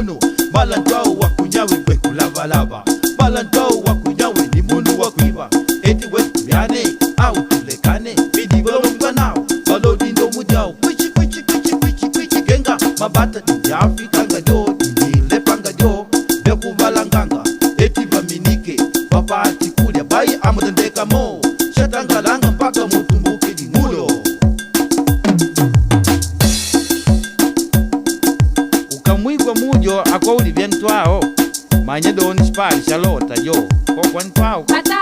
muno balantwao wakunyawe kwe kulavalava balantwao wakunyawe ni munu wakwiva eti wekulyane au tulekane bidivolomba nao balodindo mudyao kwichi kwichi kwichi kwichi kwichi genga mabata tinjafikanga jo tinjilepanga jo bekuvalanganga eti vaminike vapati kulya bai amutendeka mo shatangalanga mpaka mutumbuke dingulo ukamwigwa mujo akouli vyentwao manye doni spali shalota jo kokwa ntwao Kata